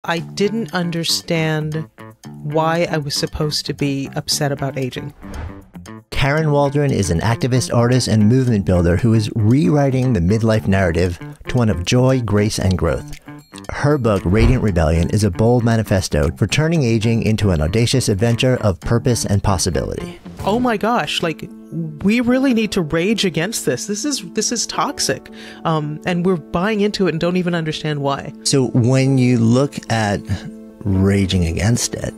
I didn't understand why I was supposed to be upset about aging. Karen Walrond is an activist, artist, and movement builder who is rewriting the midlife narrative to one of joy, grace, and growth. Her book, Radiant Rebellion, is a bold manifesto for turning aging into an audacious adventure of purpose and possibility. Oh my gosh, like, we really need to rage against this. This is toxic. And we're buying into it and don't even understand why. So when you look at raging against it,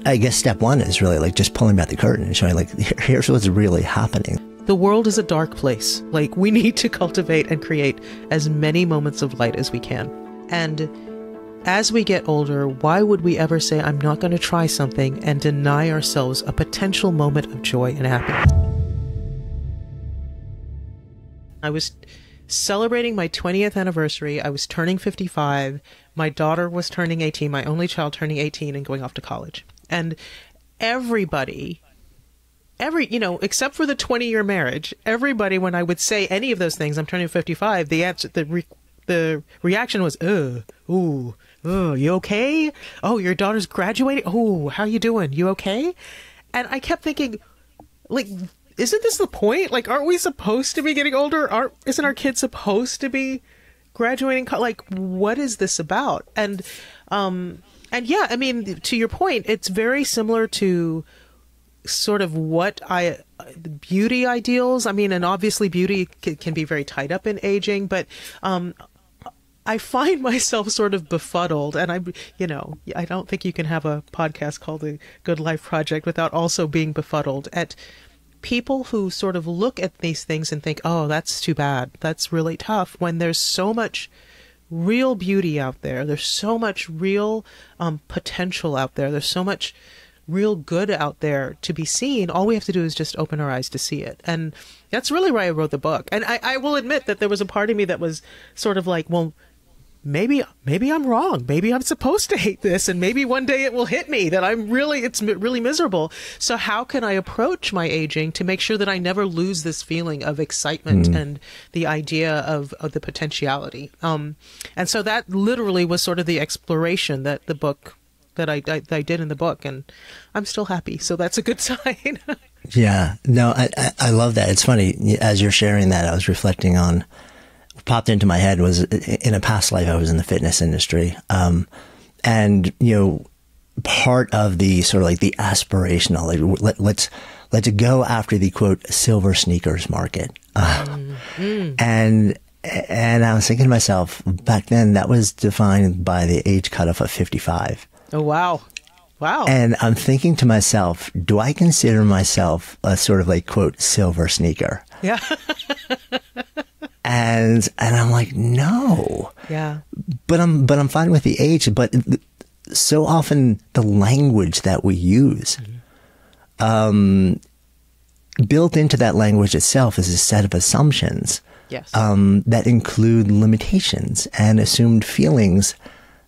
I guess step one is really like just pulling back the curtain and showing like, here's what's really happening. The world is a dark place. Like, we need to cultivate and create as many moments of light as we can. And as we get older, why would we ever say, I'm not going to try something and deny ourselves a potential moment of joy and happiness? I was celebrating my 20th anniversary. I was turning 55. My daughter was turning 18, my only child turning 18 and going off to college. And everybody, except for the 20-year marriage, everybody, when I would say any of those things, I'm turning 55, the reaction was, you okay? Oh, your daughter's graduating? Oh, how you doing? You okay? And I kept thinking, like, isn't this the point? Like, aren't we supposed to be getting older? Isn't our kid supposed to be graduating? Like, what is this about? And yeah, I mean, to your point, it's very similar to sort of beauty ideals. I mean, and obviously beauty can be very tied up in aging, but I find myself sort of befuddled, and I don't think you can have a podcast called The Good Life Project without also being befuddled at people who sort of look at these things and think, oh, that's too bad. That's really tough, when there's so much real beauty out there. There's so much real potential out there. There's so much real good out there to be seen. All we have to do is just open our eyes to see it. And that's really why I wrote the book. And I will admit that there was a part of me that was sort of like, well, maybe I'm wrong. Maybe I'm supposed to hate this, and maybe one day it will hit me that it's really miserable. So how can I approach my aging to make sure that I never lose this feeling of excitement and the idea of the potentiality? And so that literally was sort of the exploration that I did in the book, and I'm still happy. So that's a good sign. Yeah, no, I love that. It's funny, as you're sharing that, I was reflecting on, popped into my head was, in a past life I was in the fitness industry, and part of the sort of like the aspirational, like let's go after the quote silver sneakers market, and I was thinking to myself, back then that was defined by the age cutoff of 55. Oh wow. And I'm thinking to myself, do I consider myself a sort of like quote silver sneaker? Yeah. And I'm like, no. Yeah. But I'm fine with the age. But so often the language that we use, built into that language itself is a set of assumptions. Yes. That include limitations and assumed feelings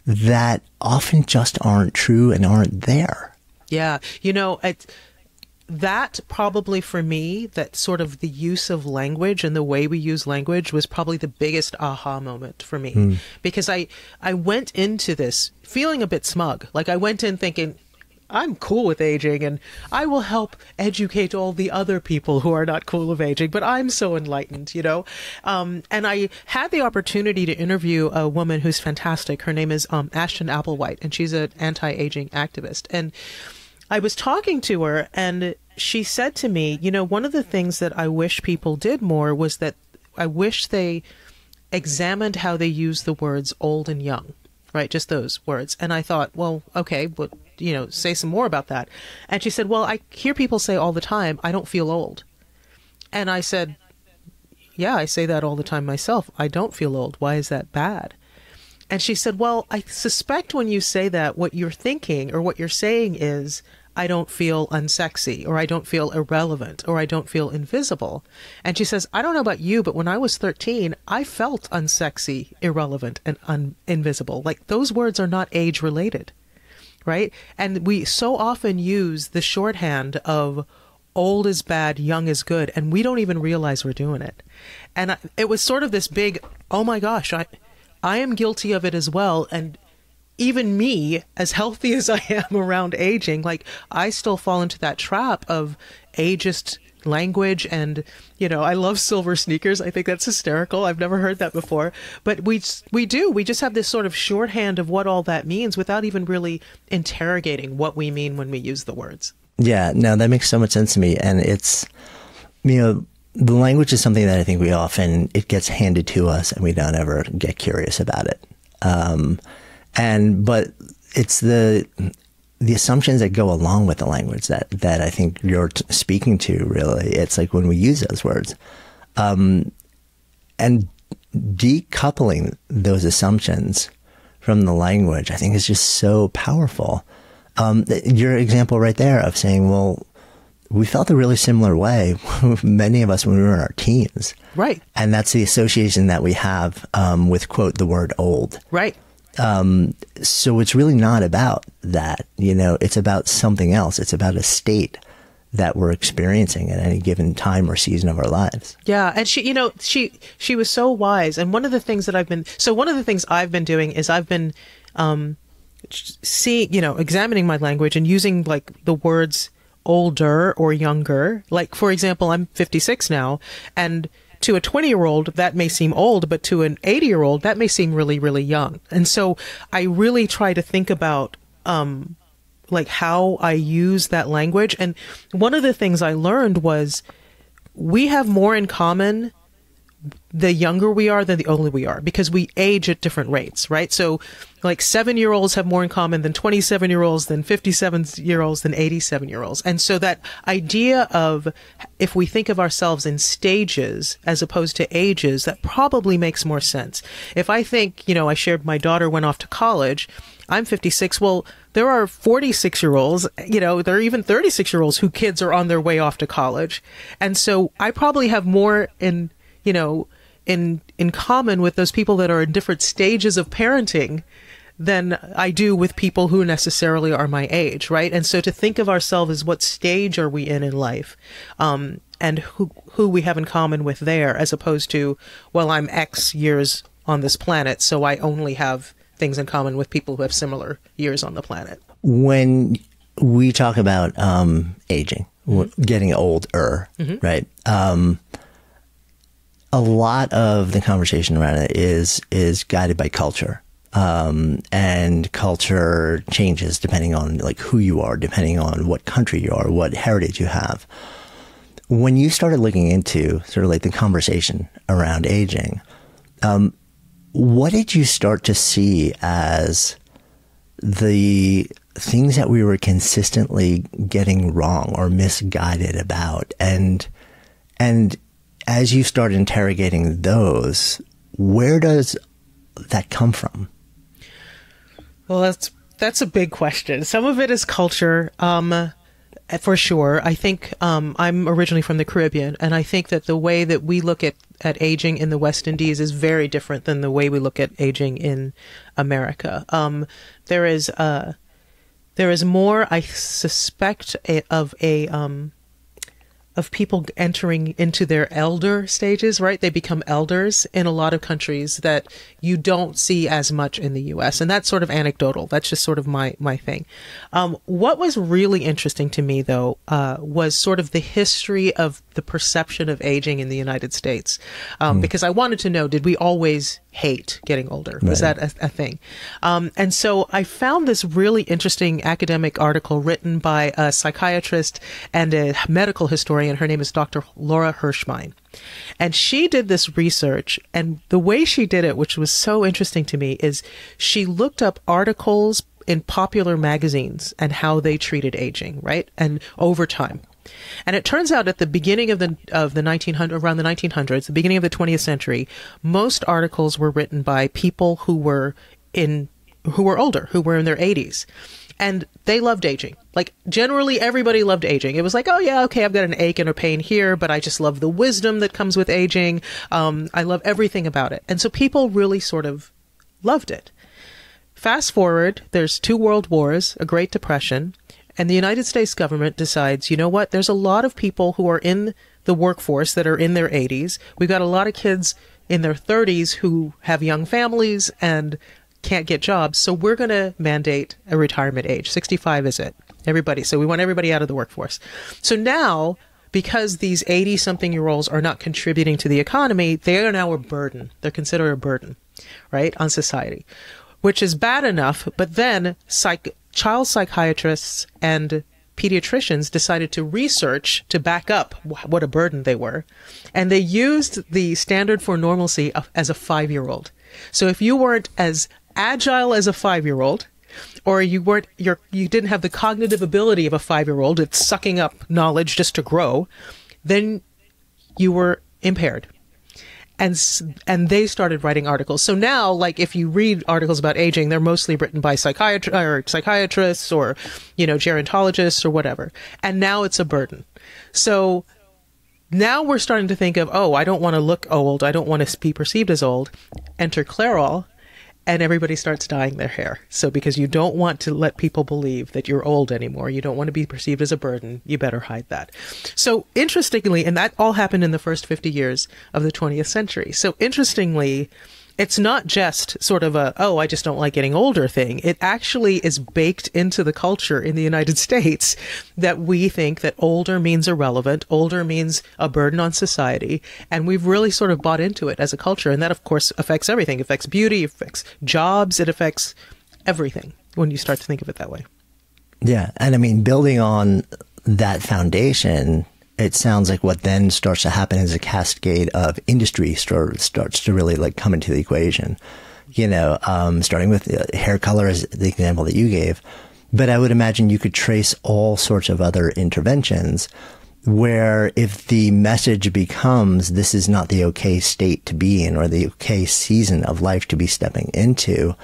that often just aren't true and aren't there. Yeah. That probably for me, that sort of the use of language and the way we use language was probably the biggest aha moment for me. Because I went into this feeling a bit smug. Like, I went in thinking, I'm cool with aging and I will help educate all the other people who are not cool with aging, but I'm so enlightened, And I had the opportunity to interview a woman who's fantastic. Her name is Ashton Applewhite, and she's an anti-aging activist. And I was talking to her, and she said to me, one of the things that I wish people did more was that I wish they examined how they use the words old and young, right? Just those words. And I thought, well, okay, but, say some more about that. And she said, well, I hear people say all the time, I don't feel old. And I said, yeah, I say that all the time myself. I don't feel old. Why is that bad? And she said, well, I suspect when you say that, what you're thinking or what you're saying is, I don't feel unsexy, or I don't feel irrelevant, or I don't feel invisible. And she says, I don't know about you, but when I was 13, I felt unsexy, irrelevant, and invisible. Like, those words are not age related, right? And we so often use the shorthand of old is bad, young is good, and we don't even realize we're doing it. And it was sort of this big, oh my gosh, I am guilty of it as well. And even me, as healthy as I am around aging, like I still fall into that trap of ageist language. And, you know, I love silver sneakers. I think that's hysterical. I've never heard that before. But we just have this sort of shorthand of what all that means without even really interrogating what we mean when we use the words. Yeah, no, that makes so much sense to me. And it's, you know, the language is something that I think it gets handed to us and we don't ever get curious about it. But it's the assumptions that go along with the language that I think you're speaking to, really. It's like when we use those words, and decoupling those assumptions from the language, I think is just so powerful. Your example right there of saying, well, we felt a really similar way, many of us, when we were in our teens. Right. And that's the association that we have with, quote, the word old. Right. So it's really not about that, you know, it's about something else. It's about a state that we're experiencing at any given time or season of our lives. Yeah. And she, you know, she was so wise. And one of the things I've been doing is I've been, examining my language and using like the words older or younger. Like, for example, I'm 56 now, and to a 20-year-old, that may seem old, but to an 80-year-old, that may seem really, really young. And so I really try to think about, like how I use that language. And one of the things I learned was we have more in common the younger we are than the older we are, because we age at different rates, right? So like 7-year-olds have more in common than 27-year-olds, than 57-year-olds, than 87-year-olds. And so that idea of, if we think of ourselves in stages as opposed to ages, that probably makes more sense. If I think, you know, I shared my daughter went off to college, I'm 56. Well, there are 46-year-olds, you know, there are even 36-year-olds whose kids are on their way off to college. And so I probably have more in common with those people that are in different stages of parenting than I do with people who necessarily are my age, right? And so to think of ourselves as what stage are we in life, and who we have in common with there, as opposed to, well, I'm X years on this planet, so I only have things in common with people who have similar years on the planet. When we talk about aging, getting older, right? A lot of the conversation around it is guided by culture. And culture changes depending on like who you are, depending on what country you are, what heritage you have. When you started looking into sort of like the conversation around aging, what did you start to see as the things that we were consistently getting wrong or misguided about? And as you start interrogating those, where does that come from? Well, that's a big question. Some of it is culture, for sure. I think I'm originally from the Caribbean, and I think that the way that we look at aging in the West Indies is very different than the way we look at aging in America. There is more, I suspect, of people entering into their elder stages, right? They become elders in a lot of countries that you don't see as much in the US. And that's sort of anecdotal. That's just sort of my thing. What was really interesting to me, though, was sort of the history of the perception of aging in the United States. Because I wanted to know, did we always hate getting older? Was that a thing? And so I found this really interesting academic article written by a psychiatrist and a medical historian. Her name is Dr. Laura Hirschmein. And she did this research, and the way she did it, which was so interesting to me, is she looked up articles in popular magazines and how they treated aging, right? And over time. And it turns out at the beginning of the 1900s, around the 1900s, the beginning of the 20th century, most articles were written by people who were older, who were in their 80s. And they loved aging. Like, generally, everybody loved aging. It was like, oh, yeah, okay, I've got an ache and a pain here, but I just love the wisdom that comes with aging. I love everything about it. And so people really sort of loved it. Fast forward, there's 2 world wars, a Great Depression, and the United States government decides, you know what, there's a lot of people who are in the workforce that are in their 80s. We've got a lot of kids in their 30s who have young families, and can't get jobs. So we're going to mandate a retirement age. 65 is it. Everybody. So we want everybody out of the workforce. So now, because these 80-something-year-olds are not contributing to the economy, they are now a burden. They're considered a burden, right, on society, which is bad enough. But then child psychiatrists and pediatricians decided to research to back up what a burden they were. And they used the standard for normalcy as a 5-year-old. So if you weren't as agile as a 5-year-old, or you didn't have the cognitive ability of a 5-year-old, it's sucking up knowledge just to grow, then you were impaired. And they started writing articles. So now, like, if you read articles about aging, they're mostly written by psychiatrists or, gerontologists or whatever. And now it's a burden. So now we're starting to think of, oh, I don't want to look old. I don't want to be perceived as old. Enter Clairol. And everybody starts dyeing their hair. So because you don't want to let people believe that you're old anymore, you don't want to be perceived as a burden, you better hide that. So interestingly, and that all happened in the first 50 years of the 20th century. So interestingly, it's not just sort of I just don't like getting older thing. It actually is baked into the culture in the United States that we think that older means irrelevant, older means a burden on society. And we've really sort of bought into it as a culture. And that, of course, affects everything. It affects beauty, it affects jobs, it affects everything when you start to think of it that way. Yeah. And I mean, building on that foundation, it sounds like what then starts to happen is a cascade of industry starts to really like come into the equation, starting with hair color as the example that you gave. But I would imagine you could trace all sorts of other interventions where if the message becomes this is not the okay state to be in or the okay season of life to be stepping into,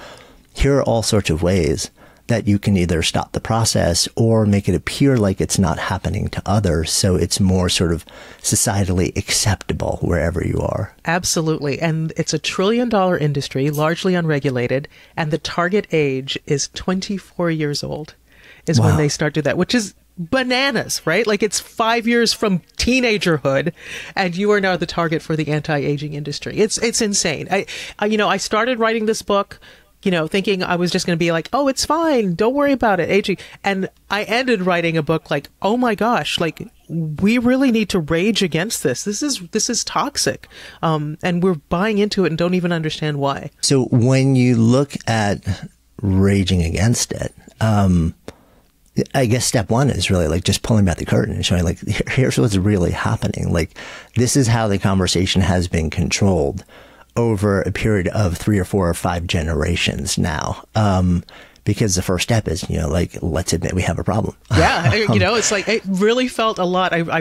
here are all sorts of ways that you can either stop the process or make it appear like it's not happening to others. So it's more sort of societally acceptable wherever you are. Absolutely. And it's $1 trillion industry, largely unregulated. And the target age is 24 years old is when they start to do that, which is bananas, right? Like it's 5 years from teenagerhood and you are now the target for the anti-aging industry. It's insane. I started writing this book thinking I was just going to be like, oh, it's fine. Don't worry about it. Aging. And I ended writing a book like, oh my gosh, like we really need to rage against this. This is toxic. And we're buying into it and don't even understand why. So when you look at raging against it, I guess step one is really like just pulling back the curtain and showing like, here's what's really happening. Like this is how the conversation has been controlled over a period of 3 or 4 or 5 generations now. Because the first step is, let's admit we have a problem. Yeah. It's like, it really felt a lot. I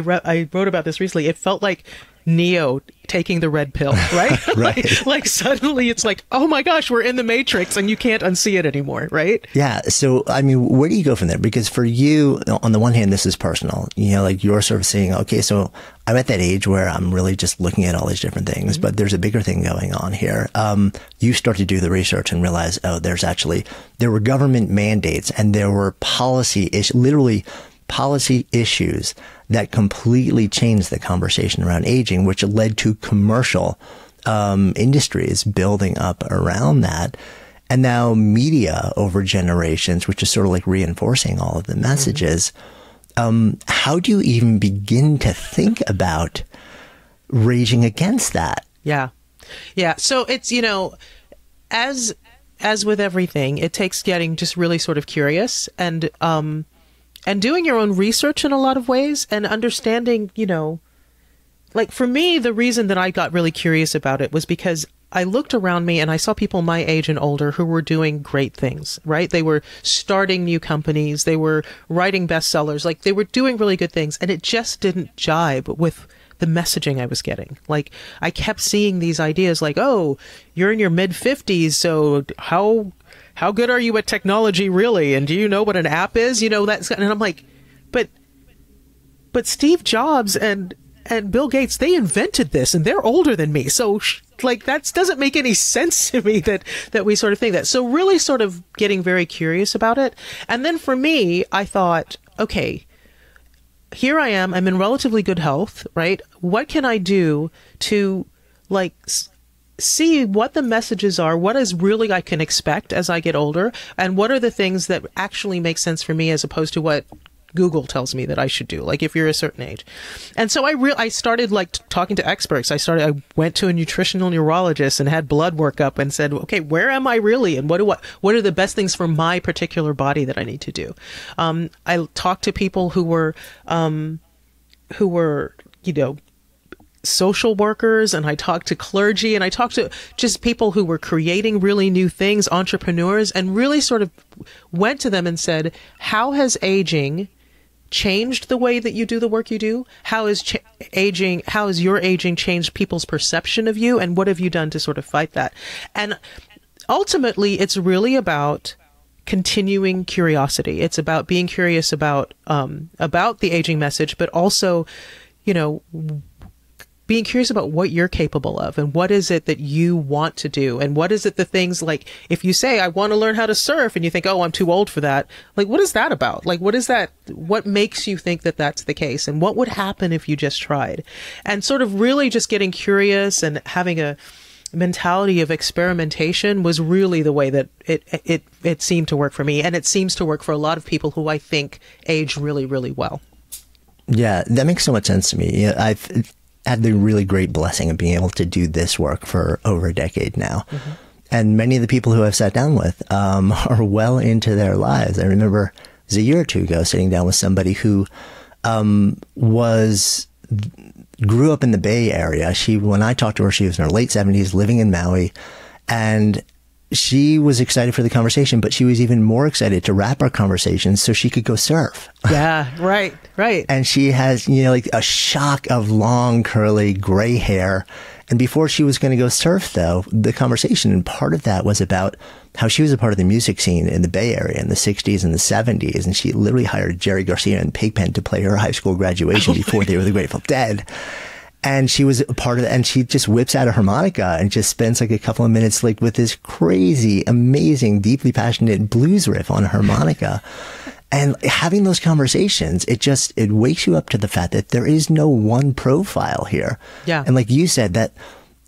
wrote about this recently. It felt like Neo taking the red pill, right? Right. like suddenly it's like, oh my gosh, we're in the Matrix and you can't unsee it anymore, right? Yeah. So, I mean, where do you go from there? Because for you, on the one hand, this is personal, like you're sort of saying, okay, so I'm at that age where I'm really just looking at all these different things, but there's a bigger thing going on here. You start to do the research and realize, there were government mandates and there were policy issues that completely changed the conversation around aging, which led to commercial industries building up around that. And now media over generations, which is sort of like reinforcing all of the messages. How do you even begin to think about raging against that? Yeah. Yeah. So it's, as with everything, it takes getting just really sort of curious and doing your own research in a lot of ways and understanding, like for me, the reason that I got really curious about it was because I looked around me and I saw people my age and older who were doing great things, right? They were starting new companies. They were writing bestsellers. Like they were doing really good things. And it just didn't jibe with the messaging I was getting. Like I kept seeing these ideas like, oh, you're in your mid-50s. So how good are you at technology really? And do you know what an app is? And I'm like, but Steve Jobs and Bill Gates, they invented this and they're older than me. So like that doesn't make any sense to me that we sort of think that. So really sort of getting very curious about it. And then for me, I thought, okay, here I am. I'm in relatively good health, right? What can I do to like see what the messages are, what is really I can expect as I get older, and what are the things that actually make sense for me as opposed to what Google tells me that I should do, like if you're a certain age. And so I started like talking to experts. I went to a nutritional neurologist and had blood work up and said, okay, where am I really? And what are the best things for my particular body that I need to do? I talked to people who were, you know, social workers, and I talked to clergy, and I talked to just people who were creating really new things, entrepreneurs, and really sort of went to them and said, how has aging changed the way that you do the work you do? How has your aging changed people's perception of you? And what have you done to sort of fight that? And ultimately, it's really about continuing curiosity. It's about being curious about the aging message, but also, you know, being curious about what you're capable of and what is it that you want to do. And what is it the things like, if you say, I want to learn how to surf and you think, oh, I'm too old for that. Like, what is that about? Like, what is that? What makes you think that that's the case? And what would happen if you just tried? And sort of really just getting curious and having a mentality of experimentation was really the way that it seemed to work for me. And it seems to work for a lot of people who I think age really, really well. Yeah, that makes so much sense to me. Yeah, I've had the really great blessing of being able to do this work for over a decade now. Mm-hmm. And many of the people who I've sat down with are well into their lives. I remember it was a year or two ago sitting down with somebody who grew up in the Bay Area. When I talked to her, she was in her late 70s, living in Maui, and she was excited for the conversation, but she was even more excited to wrap our conversation so she could go surf. Yeah, right. And she has, you know, like a shock of long, curly, gray hair. And before she was going to go surf, though, the conversation, and part of that was about how she was a part of the music scene in the Bay Area in the 60s and the 70s. And she literally hired Jerry Garcia and Pigpen to play her high school graduation before they were the Grateful Dead. And she was a part of it, and she just whips out a harmonica and just spends like a couple of minutes like with this crazy, amazing, deeply passionate blues riff on a harmonica. And having those conversations, it wakes you up to the fact that there is no one profile here. Yeah. And like you said, that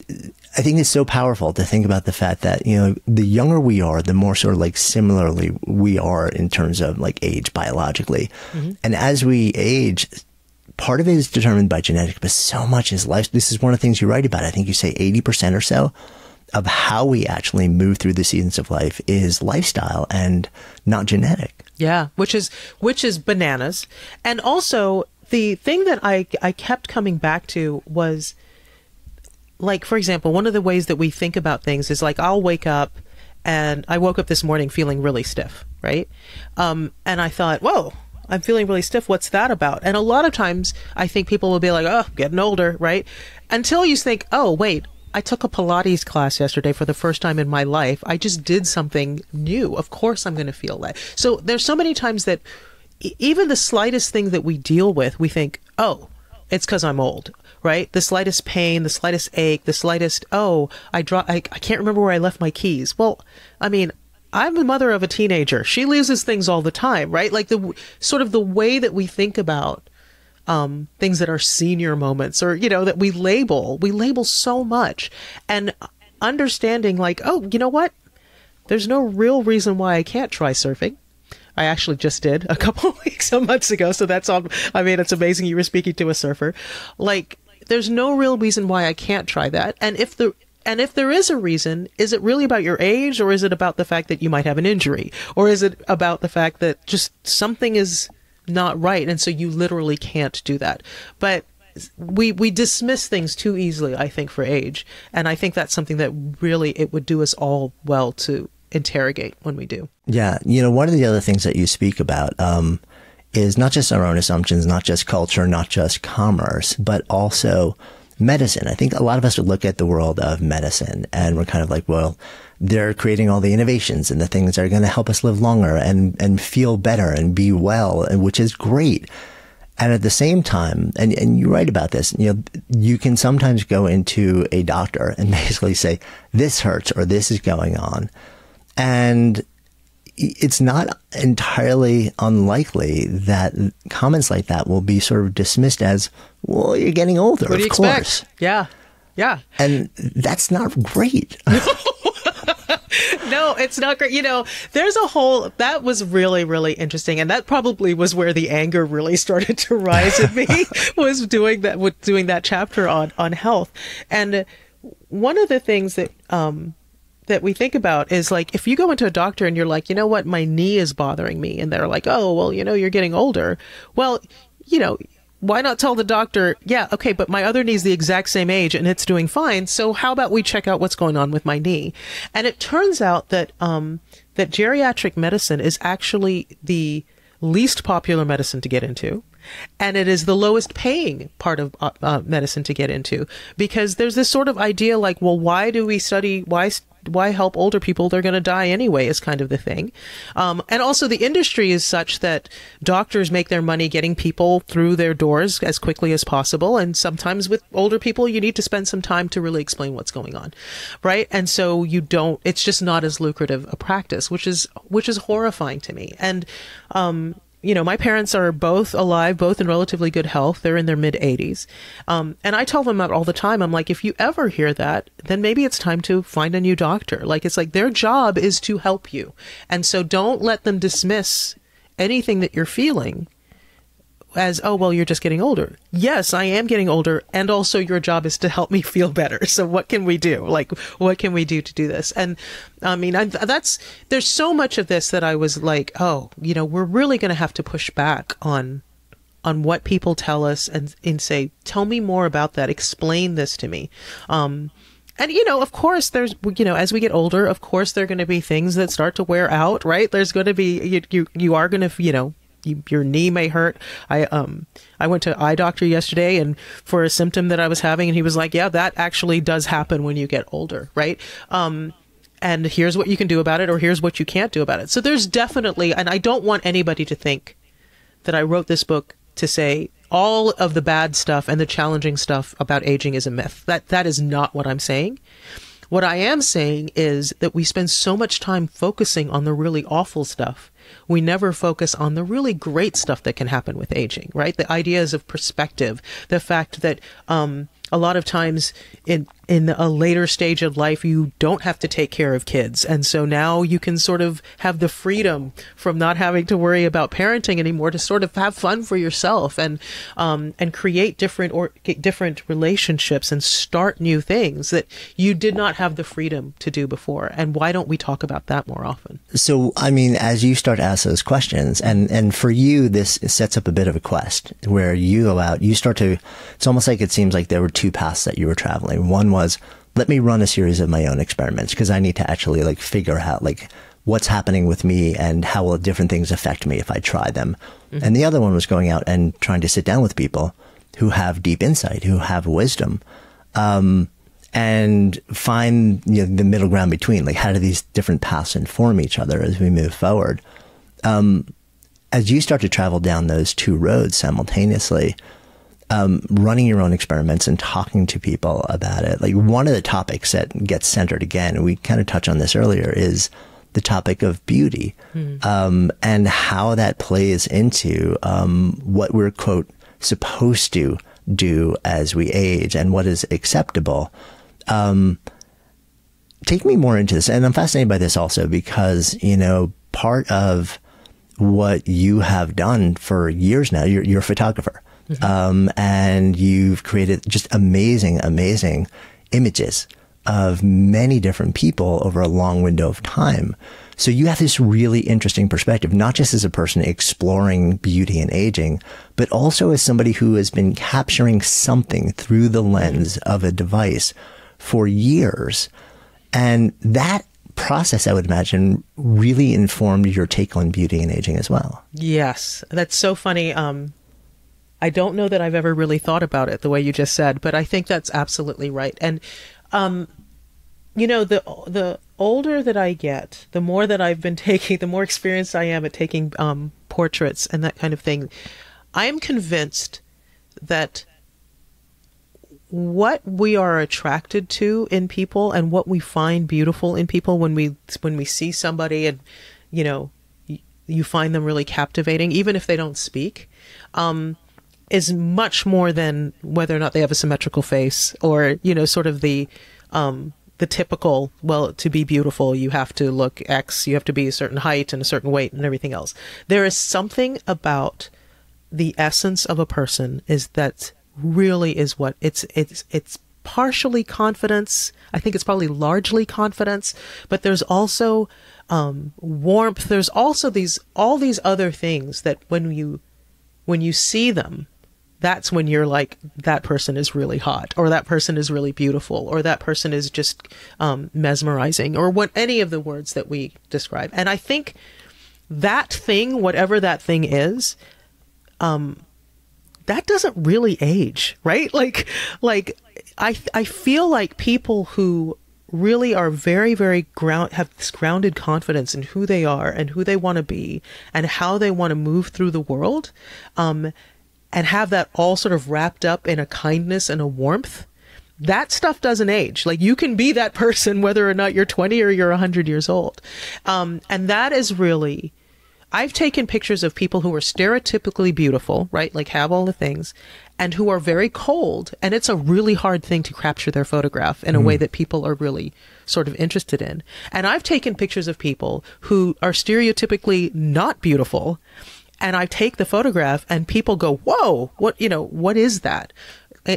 I think it's so powerful to think about the fact that, you know, the younger we are, the more sort of like similarly we are in terms of like age biologically. Mm-hmm. And as we age, part of it is determined by genetics, but so much is life. This is one of the things you write about. I think you say 80% or so of how we actually move through the seasons of life is lifestyle and not genetic. Yeah, which is bananas. And also the thing that I kept coming back to was, like, for example, one of the ways that we think about things is like, I'll wake up, and I woke up this morning feeling really stiff, right? And I thought, whoa, I'm feeling really stiff. What's that about? And a lot of times I think people will be like, oh, getting older, right? Until you think, oh, wait, I took a Pilates class yesterday for the first time in my life. I just did something new. Of course I'm going to feel that. So there's so many times that even the slightest thing that we deal with, we think, oh, it's because I'm old, right? The slightest pain, the slightest ache, the slightest, oh, I can't remember where I left my keys. Well, I mean, I'm the mother of a teenager. She loses things all the time, right? Like the sort of the way that we think about things that are senior moments, or, you know, that we label so much, and understanding like, oh, you know what? There's no real reason why I can't try surfing. I actually just did a couple of months ago. So that's all. I mean, it's amazing you were speaking to a surfer. Like, there's no real reason why I can't try that. And if there is a reason, is it really about your age, or is it about the fact that you might have an injury? Or is it about the fact that just something is not right, and so you literally can't do that? But we dismiss things too easily, I think, for age. And I think that's something that really it would do us all well to interrogate when we do. Yeah. You know, one of the other things that you speak about is not just our own assumptions, not just culture, not just commerce, but also medicine. I think a lot of us would look at the world of medicine and we're kind of like, well, they're creating all the innovations and the things that are going to help us live longer and feel better and be well, and which is great. And at the same time, and you write about this, you know, you can sometimes go into a doctor and basically say, this hurts or this is going on. And it's not entirely unlikely that comments like that will be sort of dismissed as, well, you're getting older, what do you of course. Expect? Yeah. Yeah. And that's not great. No, it's not great. You know, there's a whole, that was really, really interesting. And that probably was where the anger really started to rise in me, was doing that chapter on health. And one of the things that, that we think about is like, if you go into a doctor and you're like, you know what, my knee is bothering me. And they're like, oh, well, you know, you're getting older. Well, you know, why not tell the doctor, yeah, okay, but my other knee's the exact same age and it's doing fine. So how about we check out what's going on with my knee? And it turns out that, that geriatric medicine is actually the least popular medicine to get into. And it is the lowest paying part of medicine to get into, because there's this sort of idea like, well, why do we study, why help older people? They're going to die anyway, is kind of the thing. And also the industry is such that doctors make their money getting people through their doors as quickly as possible. And sometimes with older people, you need to spend some time to really explain what's going on. Right. And so it's just not as lucrative a practice, which is horrifying to me. And, you know, my parents are both alive, both in relatively good health. They're in their mid-80s. And I tell them that all the time. I'm like, if you ever hear that, then maybe it's time to find a new doctor. Like, it's like their job is to help you. And so don't let them dismiss anything that you're feeling as, oh, well, you're just getting older. Yes, I am getting older. And also your job is to help me feel better. So what can we do? Like, what can we do to do this? And I mean, there's so much of this that I was like, oh, you know, we're really going to have to push back on what people tell us and say, tell me more about that. Explain this to me. And, you know, of course, there's, you know, as we get older, of course, there are going to be things that start to wear out, right? There's going to be, you are going to, you know, your knee may hurt. I went to eye doctor yesterday and for a symptom that I was having, and he was like, yeah, that actually does happen when you get older. Right. And here's what you can do about it, or here's what you can't do about it. So there's definitely, and I don't want anybody to think that I wrote this book to say all of the bad stuff and the challenging stuff about aging is a myth. That is not what I'm saying. What I am saying is that we spend so much time focusing on the really awful stuff. We never focus on the really great stuff that can happen with aging, right? The ideas of perspective, the fact that a lot of times in a later stage of life, you don't have to take care of kids. And so now you can sort of have the freedom from not having to worry about parenting anymore to sort of have fun for yourself and create different relationships and start new things that you did not have the freedom to do before. And why don't we talk about that more often? So, I mean, as you start to ask those questions, and for you, this sets up a bit of a quest where you go out, you start to, it's almost like it seems like there were two paths that you were traveling. One was, let me run a series of my own experiments because I need to actually like figure out like what's happening with me and how will different things affect me if I try them. Mm-hmm. And the other one was going out and trying to sit down with people who have deep insight, who have wisdom, and find, you know, the middle ground between, like, how do these different paths inform each other as we move forward? As you start to travel down those two roads simultaneously, running your own experiments and talking to people about it, like, one of the topics that gets centered again, and we kind of touched on this earlier, is the topic of beauty, and how that plays into what we're, quote, supposed to do as we age and what is acceptable. Take me more into this. And I'm fascinated by this also because, you know, part of what you have done for years now, you're a photographer. Mm-hmm. And you've created just amazing images of many different people over a long window of time. So you have this really interesting perspective, not just as a person exploring beauty and aging, but also as somebody who has been capturing something through the lens of a device for years. And that process, I would imagine, really informed your take on beauty and aging as well. Yes, that's so funny. I don't know that I've ever really thought about it the way you just said, but I think that's absolutely right. And, you know, the older that I get, the more that I've been taking, the more experienced I am at taking portraits and that kind of thing. I'm convinced that what we are attracted to in people and what we find beautiful in people when we see somebody and, you know, you find them really captivating, even if they don't speak, is much more than whether or not they have a symmetrical face, or, you know, sort of the typical, well, to be beautiful, you have to look X, you have to be a certain height and a certain weight and everything else. There is something about the essence of a person is that really is what it's partially confidence. I think it's probably largely confidence, but there's also warmth. There's also all these other things that when you see them, that's when you're like, that person is really hot, or that person is really beautiful, or that person is just mesmerizing, or what any of the words that we describe. And I think that thing, whatever that thing is, that doesn't really age, right? Like I feel like people who really are very, very have this grounded confidence in who they are and who they want to be and how they want to move through the world, and have that all sort of wrapped up in a kindness and a warmth. That stuff doesn't age. Like, you can be that person whether or not you're 20 or you're 100 years old. And that is really, I've taken pictures of people who are stereotypically beautiful, right? Like, have all the things, and who are very cold. And it's a really hard thing to capture their photograph in a way that people are really sort of interested in. And I've taken pictures of people who are stereotypically not beautiful, and I take the photograph and people go, whoa, what is that?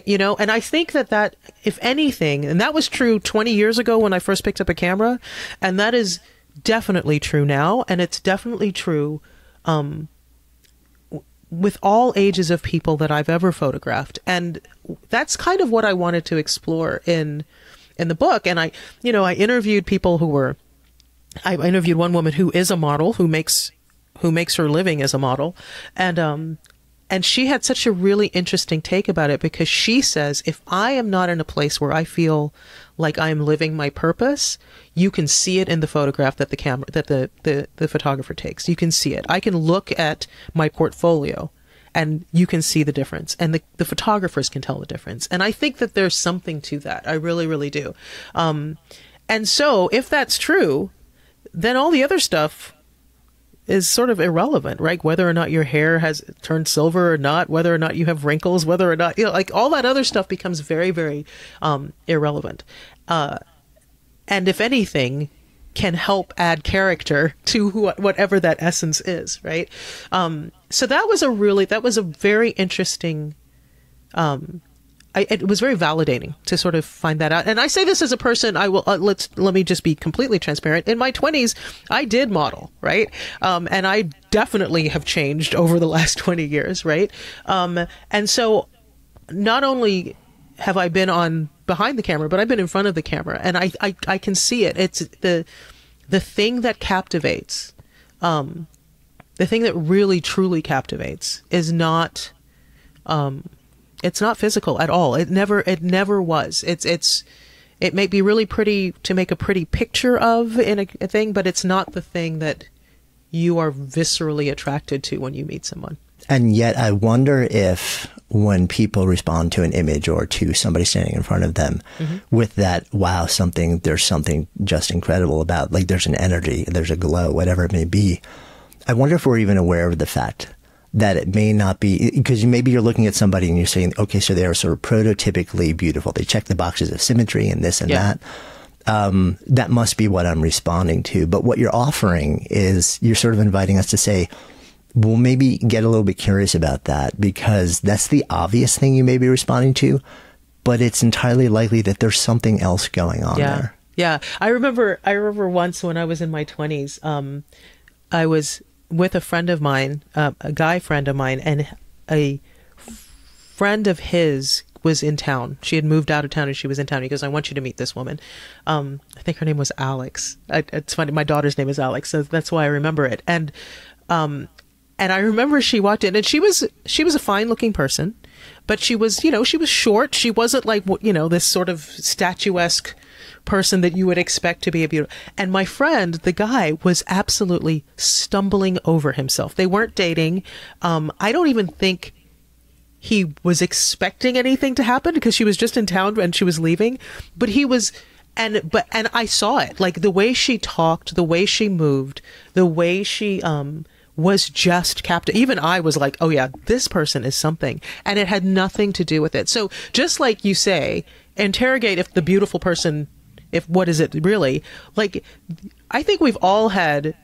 You know, and I think that if anything, and that was true 20 years ago when I first picked up a camera, and that is definitely true now. And it's definitely true, with all ages of people that I've ever photographed. And that's kind of what I wanted to explore in the book. And I interviewed people I interviewed one woman who is a model, who makes her living as a model. And she had such a really interesting take about it, because she says, if I am not in a place where I feel like I'm living my purpose, you can see it in the photograph that the photographer takes. You can see it. I can look at my portfolio and you can see the difference, and the photographers can tell the difference. And I think that there's something to that. I really, really do. And so if that's true, then all the other stuff is sort of irrelevant, right? Whether or not your hair has turned silver or not, whether or not you have wrinkles, whether or not, like, all that other stuff becomes very, very irrelevant. And if anything, can help add character to whatever that essence is, right? So that was a very interesting, it was very validating to sort of find that out. And I say this as a person, I will, let me just be completely transparent. In my 20s, I did model, right? And I definitely have changed over the last 20 years, right? And so not only have I been behind the camera, but I've been in front of the camera, and I can see it. It's the thing that captivates, the thing that really truly captivates is not, it's not physical at all. It never was. It may be really pretty to make a pretty picture of in a thing, but it's not the thing that you are viscerally attracted to when you meet someone. And yet I wonder if when people respond to an image or to somebody standing in front of them with that, wow, there's something just incredible about, like, there's an energy, there's a glow, whatever it may be. I wonder if we're even aware of the fact that it may not be, because maybe you're looking at somebody and you're saying, okay, so they are sort of prototypically beautiful. They check the boxes of symmetry and this and that. That must be what I'm responding to. But what you're offering is you're sort of inviting us to say, well, maybe get a little bit curious about that, because that's the obvious thing you may be responding to, but it's entirely likely that there's something else going on there. Yeah. I remember once when I was in my 20s, I was with a friend of mine, a guy friend of mine, and a friend of his was in town. She had moved out of town and she was in town. He goes, I want you to meet this woman. I think her name was Alex. It's funny. My daughter's name is Alex, so that's why I remember it. And I remember she walked in, and she was a fine looking person, but she was short. She wasn't like, this sort of statuesque person that you would expect to be a beautiful. And my friend, the guy, was absolutely stumbling over himself. They weren't dating. I don't even think he was expecting anything to happen, because she was just in town and she was leaving. But he was, and I saw it, like the way she talked, the way she moved, the way she was just captive. Even I was like, oh yeah, this person is something. And it had nothing to do with it. So just like you say, interrogate if the beautiful person, if what is it really? Like, I think we've all had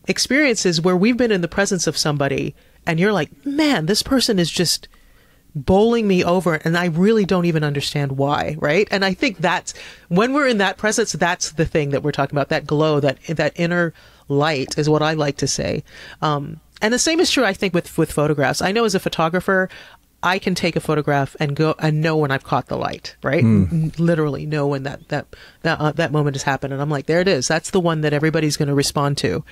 experiences where we've been in the presence of somebody and you're like, man, this person is just bowling me over and I really don't even understand why, right? And I think that's when we're in that presence, that's the thing that we're talking about, that glow, that inner light is what I like to say. And the same is true, I think, with photographs. I know as a photographer, I can take a photograph and go and know when I've caught the light, right? Literally know when that moment has happened. And I'm like, there it is. That's the one that everybody's going to respond to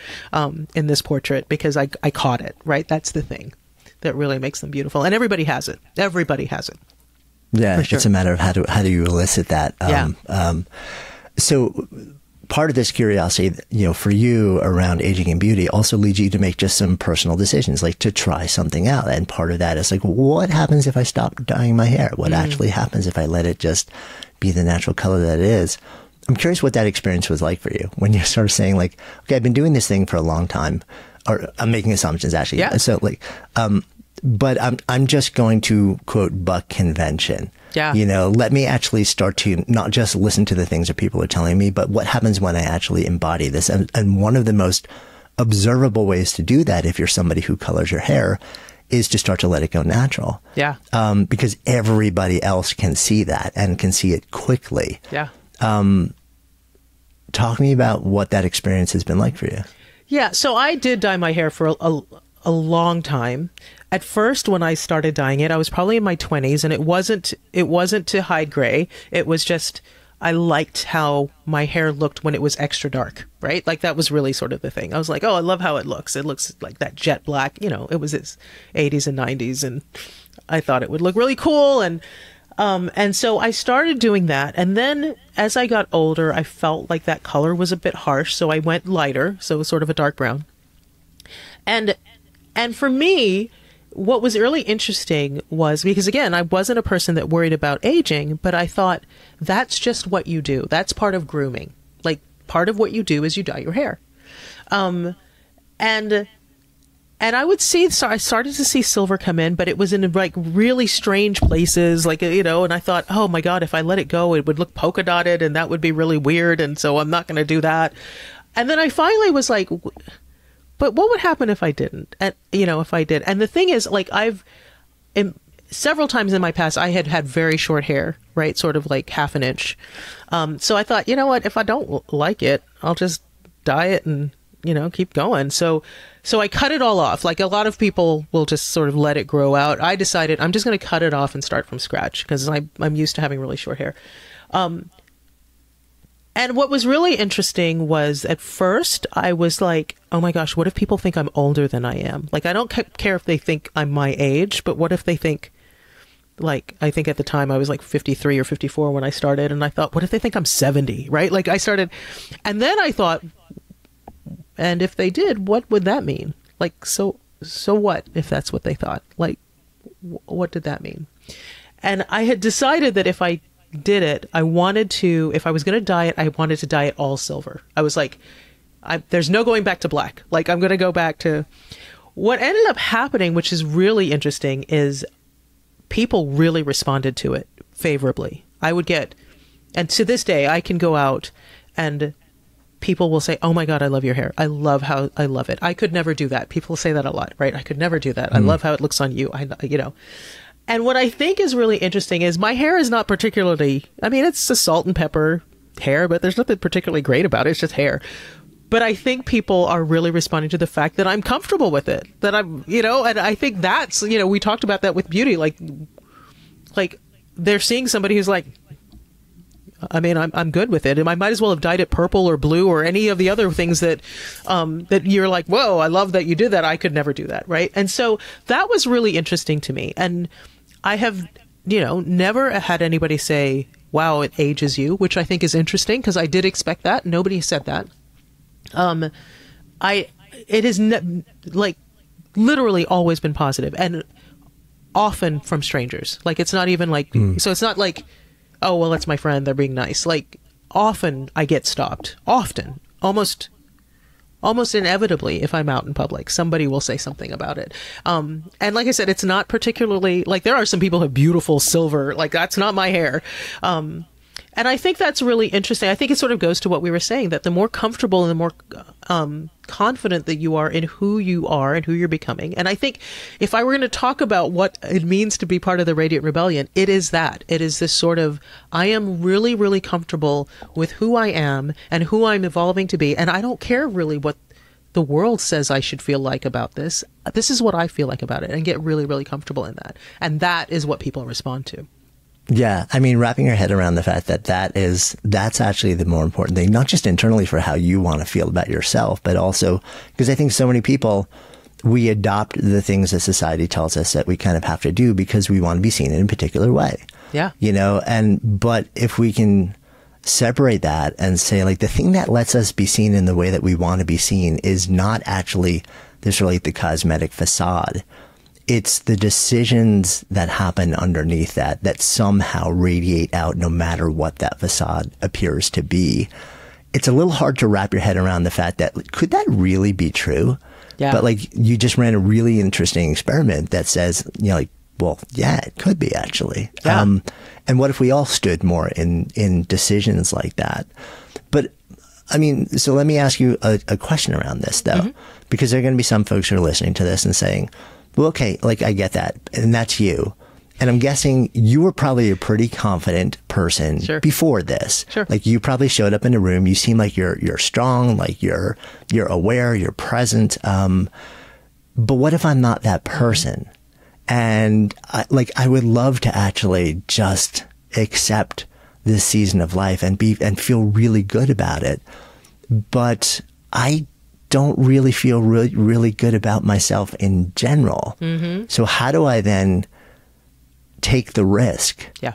in this portrait because I caught it, right? That's the thing that really makes them beautiful. And everybody has it. Everybody has it. Yeah, for sure. It's a matter of how do you elicit that. So part of this curiosity, for you around aging and beauty also leads you to make just some personal decisions, like to try something out. And part of that is like, what happens if I stop dyeing my hair? What actually happens if I let it just be the natural color that it is? I'm curious what that experience was like for you when you're sort of saying like, okay, I've been doing this thing for a long time, or I'm making assumptions actually. Yeah. So like, but I'm just going to quote buck convention. Yeah. Let me actually start to not just listen to the things that people are telling me, but what happens when I actually embody this. And one of the most observable ways to do that, if you're somebody who colors your hair, is to start to let it go natural. Yeah. Because everybody else can see that and can see it quickly. Yeah. Talk to me about what that experience has been like for you. Yeah. So I did dye my hair for a long time. At first, when I started dyeing it, I was probably in my 20s, and it wasn't to hide gray. It was just, I liked how my hair looked when it was extra dark, right? Like that was really sort of the thing. I was like, oh, I love how it looks. It looks like that jet black, it was its 80s and 90s, and I thought it would look really cool. And so I started doing that. And then as I got older, I felt like that color was a bit harsh. So I went lighter. So it was sort of a dark brown. And for me, what was really interesting was because, again, I wasn't a person that worried about aging, but I thought that's just what you do. That's part of grooming. Like part of what you do is you dye your hair. And I would see, so I started to see silver come in, but it was in like really strange places, like, and I thought, oh my God, if I let it go, it would look polka dotted and that would be really weird. And so I'm not going to do that. And then I finally was like, but what would happen if I didn't? And, if I did. And the thing is, like, several times in my past, I had very short hair, right? Sort of like half an inch. So I thought, you know what, if I don't like it, I'll just dye it and, keep going. So I cut it all off. Like a lot of people will just sort of let it grow out. I decided I'm just going to cut it off and start from scratch because I'm used to having really short hair. And what was really interesting was at first I was like, oh my gosh, what if people think I'm older than I am? Like, I don't care if they think I'm my age, but what if they think, like, I think at the time I was like 53 or 54 when I started. And I thought, what if they think I'm 70, right? Like I started, and then I thought, and if they did, what would that mean? Like, so what if that's what they thought? Like, what did that mean? And I had decided that if I did it, I wanted to, if I was going to dye it, I wanted to dye it all silver. I was like, there's no going back to black. Like, I'm going to go back to what ended up happening, which is really interesting, is people really responded to it favorably. I would get, and to this day, I can go out and people will say, oh my God, I love your hair. I love it. I could never do that. People say that a lot, right? I could never do that. I love how it looks on you. And what I think is really interesting is my hair is not particularly, it's a salt and pepper hair, but there's nothing particularly great about it. It's just hair. But I think people are really responding to the fact that I'm comfortable with it, that I'm, and I think that's, we talked about that with beauty. Like they're seeing somebody who's like, I'm good with it. And I might as well have dyed it purple or blue or any of the other things that you're like, whoa, I love that you did that. I could never do that. Right. And so that was really interesting to me. And I have, never had anybody say, wow, it ages you, which I think is interesting because I did expect that. Nobody said that. It has literally always been positive and often from strangers. Like, it's not even like, so it's not like, oh, well, that's my friend, they're being nice. Like, often I get stopped. Often. Almost almost inevitably, if I'm out in public, somebody will say something about it. And like I said, it's not particularly, like, there are some people who have beautiful silver, like, that's not my hair. And I think that's really interesting. I think it sort of goes to what we were saying, that the more comfortable and the more confident that you are in who you are and who you're becoming. And I think if I were going to talk about what it means to be part of the Radiant Rebellion, it is that. It is this sort of, I am really, really comfortable with who I am and who I'm evolving to be. And I don't care really what the world says I should feel like about this. This is what I feel like about it, and get really, really comfortable in that. And that is what people respond to. Yeah. I mean, wrapping your head around the fact that that's actually the more important thing, not just internally for how you want to feel about yourself, but also because I think so many people, we adopt the things that society tells us that we kind of have to do because we want to be seen in a particular way. Yeah. You know, but if we can separate that and say, like, the thing that lets us be seen in the way that we want to be seen is not actually this, really, the cosmetic facade. It's the decisions that happen underneath that somehow radiate out no matter what that facade appears to be. It's a little hard to wrap your head around the fact that, could that really be true? Yeah. But, like, you just ran a really interesting experiment that says, you know, like, well, yeah, it could be actually. Yeah. And what if we all stood more in decisions like that? But I mean, so let me ask you a question around this, though, because there are going to be some folks who are listening to this and saying, well, okay, like, I get that. And that's you. And I'm guessing you were probably a pretty confident person before this. Sure. Like, you probably showed up in a room. You seem like you're strong, like you're aware, you're present. But what if I'm not that person? And I would love to actually just accept this season of life and feel really good about it. But I don't really feel really, really good about myself in general. Mm-hmm. So how do I then take the risk? Yeah.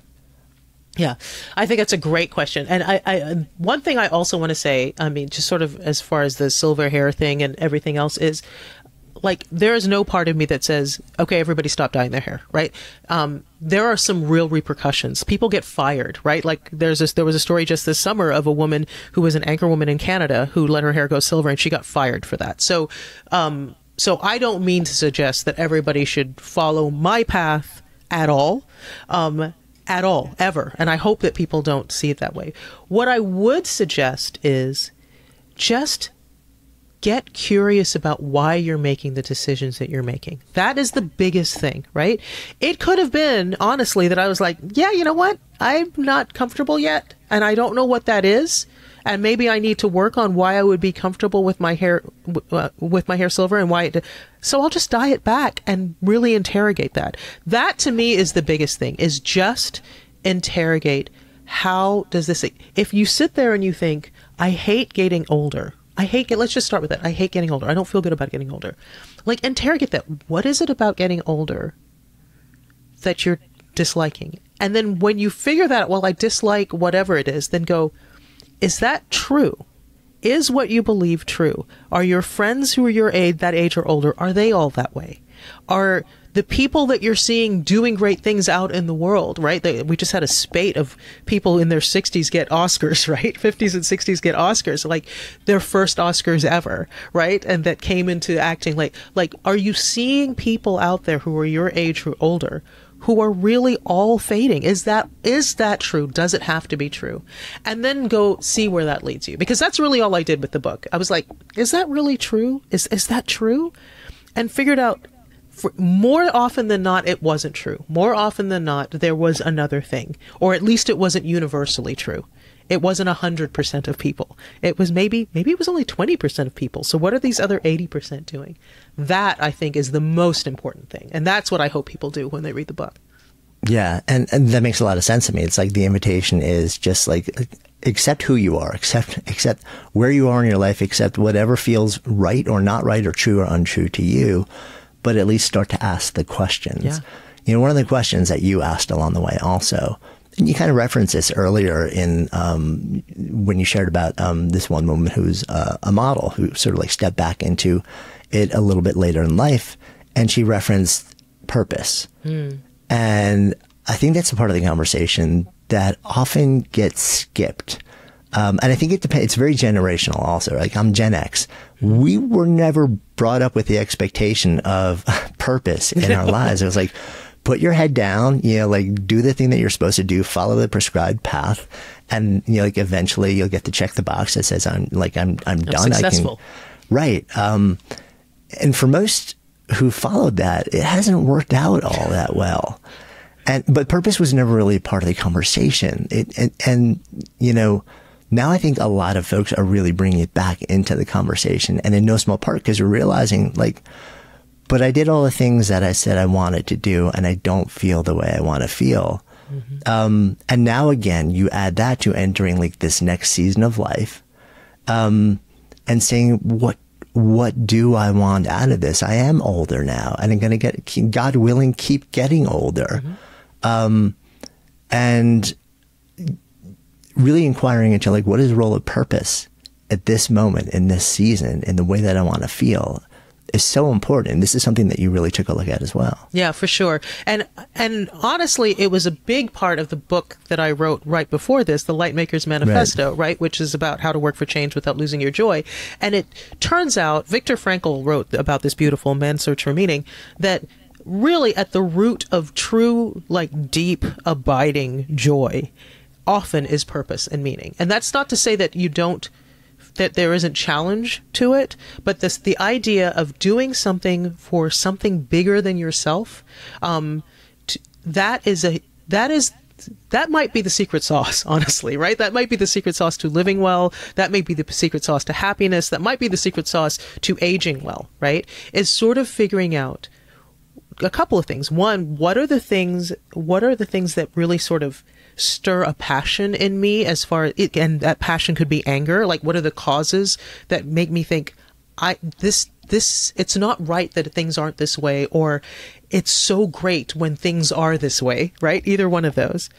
Yeah. I think that's a great question. And I one thing I also want to say, I mean, just sort of as far as the silver hair thing and everything else is, like, there is no part of me that says, okay, everybody stop dyeing their hair, right? There are some real repercussions. People get fired, right? Like, there was a story just this summer of a woman who was an anchor woman in Canada who let her hair go silver, and she got fired for that. So I don't mean to suggest that everybody should follow my path at all, ever. And I hope that people don't see it that way. What I would suggest is just get curious about why you're making the decisions that you're making. That is the biggest thing, right? It could have been, honestly, that I was like, yeah, you know what? I'm not comfortable yet, and I don't know what that is. And maybe I need to work on why I would be comfortable with my hair silver, and why so I'll just dye it back and really interrogate that. That, to me, is the biggest thing, is just interrogate, how does this, if you sit there and you think, I hate getting older, let's just start with that. I hate getting older. I don't feel good about getting older. Like, interrogate that. What is it about getting older that you're disliking? And then when you figure that, well, I dislike whatever it is, then go, is that true? Is what you believe true? Are your friends who are your age, that age or older, are they all that way? Are the people that you're seeing doing great things out in the world, right? We just had a spate of people in their 60s get Oscars, right? 50s and 60s get Oscars, like their first Oscars ever, right? And that came into acting. Like, are you seeing people out there who are your age or older who are really all fading? Is that true? Does it have to be true? And then go see where that leads you. Because that's really all I did with the book. I was like, is that really true? Is that true? And figured out, more often than not, it wasn't true. More often than not, there was another thing. Or at least it wasn't universally true. It wasn't 100% of people. It was maybe it was only 20% of people. So what are these other 80% doing? That, I think, is the most important thing. And that's what I hope people do when they read the book. Yeah. And that makes a lot of sense to me. It's like the invitation is just like, accept who you are, accept where you are in your life, accept whatever feels right or not right or true or untrue to you. But at least start to ask the questions. Yeah. You know, one of the questions that you asked along the way also, and you kind of referenced this earlier in when you shared about this one woman who's a model who sort of like stepped back into it a little bit later in life, and she referenced purpose. And I think that's a part of the conversation that often gets skipped. And I think it depends. It's very generational also. Like, I'm Gen X. we were never brought up with the expectation of purpose in our lives. It was like, put your head down, like do the thing that you're supposed to do, follow the prescribed path. And, like eventually you'll get to check the box that says I'm done. Successful. Right. And for most who followed that, it hasn't worked out all that well. But purpose was never really part of the conversation. Now I think a lot of folks are really bringing it back into the conversation, and in no small part because we're realizing, like, but I did all the things that I said I wanted to do, and I don't feel the way I want to feel. Mm-hmm. And now again, you add that to entering like this next season of life, and saying, what do I want out of this? I am older now, and I'm going to God willing, keep getting older. Mm-hmm. And really inquiring into like, what is the role of purpose at this moment in this season in the way that I want to feel is so important. This is something that you really took a look at as well. Yeah, for sure. And honestly, it was a big part of the book that I wrote right before this, The Lightmaker's Manifesto, right? Which is about how to work for change without losing your joy. And it turns out, Viktor Frankl wrote about this beautiful Man's Search for Meaning, that really at the root of true, like deep, abiding joy often is purpose and meaning. And that's not to say that that there isn't challenge to it, but the idea of doing something for something bigger than yourself, that might be the secret sauce, honestly, right? That might be the secret sauce to living well. That may be the secret sauce to happiness. That might be the secret sauce to aging well, right? Is sort of figuring out a couple of things. One, what are the things that really sort of stir a passion in me, as far as it, and that passion could be anger. Like, what are the causes that make me think it's not right that things aren't this way, or it's so great when things are this way, right? Either one of those.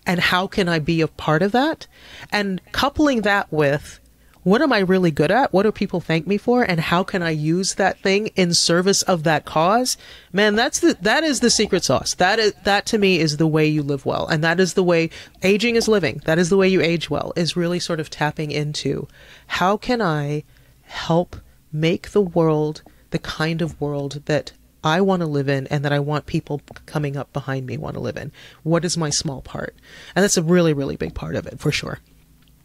And how can I be a part of that? And coupling that with, what am I really good at? What do people thank me for? And how can I use that thing in service of that cause? Man, that is the secret sauce. That to me is the way you live well. And that is the way aging is living. That is the way you age well, is really sort of tapping into, how can I help make the world the kind of world that I want to live in and that I want people coming up behind me want to live in? What is my small part? And that's a really, really big part of it, for sure.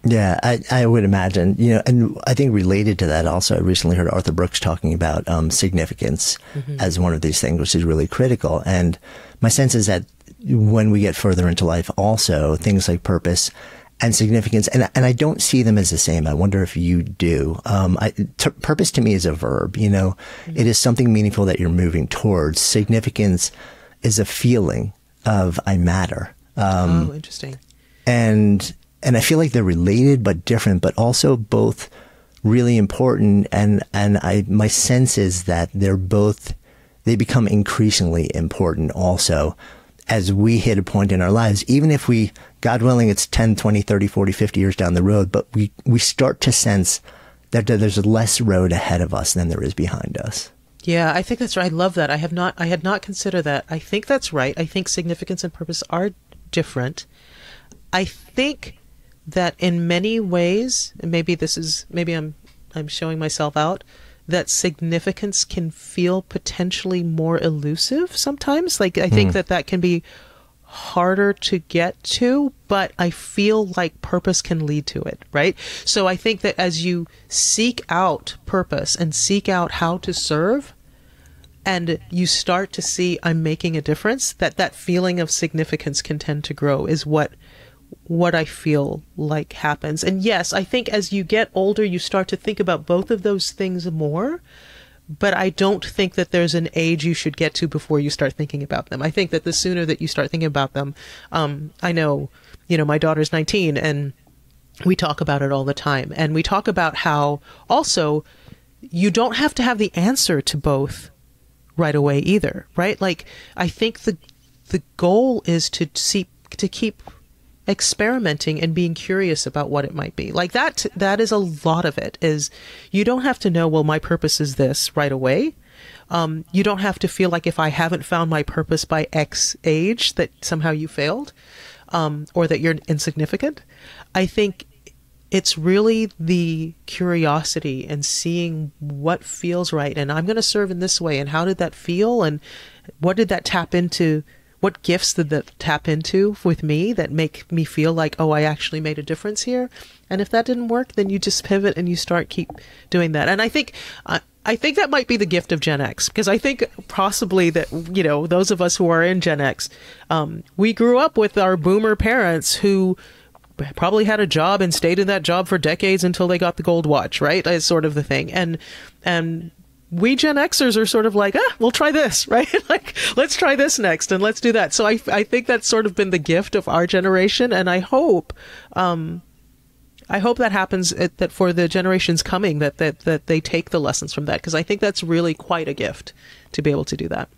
Yeah, I would imagine, and I think related to that also, I recently heard Arthur Brooks talking about significance as one of these things, which is really critical. And my sense is that when we get further into life also, things like purpose and significance, and I don't see them as the same. I wonder if you do. Purpose to me is a verb, it is something meaningful that you're moving towards. Significance is a feeling of I matter. Oh, interesting. And I feel like they're related but different, but also both really important. And my sense is that they become increasingly important also as we hit a point in our lives, even if we, God willing, it's 10, 20, 30, 40, 50 years down the road, but we start to sense that there's less road ahead of us than there is behind us. Yeah, I think that's right. I love that. I had not considered that. I think that's right. I think significance and purpose are different. I think that in many ways, and maybe I'm showing myself out, that significance can feel potentially more elusive sometimes. Like, I think that can be harder to get to, but I feel like purpose can lead to it, right? So I think that as you seek out purpose and seek out how to serve, and you start to see I'm making a difference, that feeling of significance can tend to grow, is what I feel like happens. And yes, I think as you get older, you start to think about both of those things more, but I don't think that there's an age you should get to before you start thinking about them. I think that the sooner that you start thinking about them, I know, my daughter's 19 and we talk about it all the time. And we talk about how also you don't have to have the answer to both right away either, right? Like, I think the goal is to keep experimenting and being curious about what it might be. Like that is a lot of it, is you don't have to know, well, my purpose is this right away. You don't have to feel like if I haven't found my purpose by X age that somehow you failed, or that you're insignificant. I think it's really the curiosity and seeing what feels right. And I'm going to serve in this way. And how did that feel? And what did that tap into? What gifts did that tap into with me that make me feel like, oh, I actually made a difference here? And if that didn't work, then you just pivot and you keep doing that. And I think that might be the gift of Gen X, because I think possibly that, you know, those of us who are in Gen X, we grew up with our boomer parents who probably had a job and stayed in that job for decades until they got the gold watch, right? Is sort of the thing. And we Gen Xers are sort of like, we'll try this, right? Like, let's try this next and let's do that. So I think that's sort of been the gift of our generation. And I hope that happens, that for the generations coming, that they take the lessons from that, because I think that's really quite a gift to be able to do that.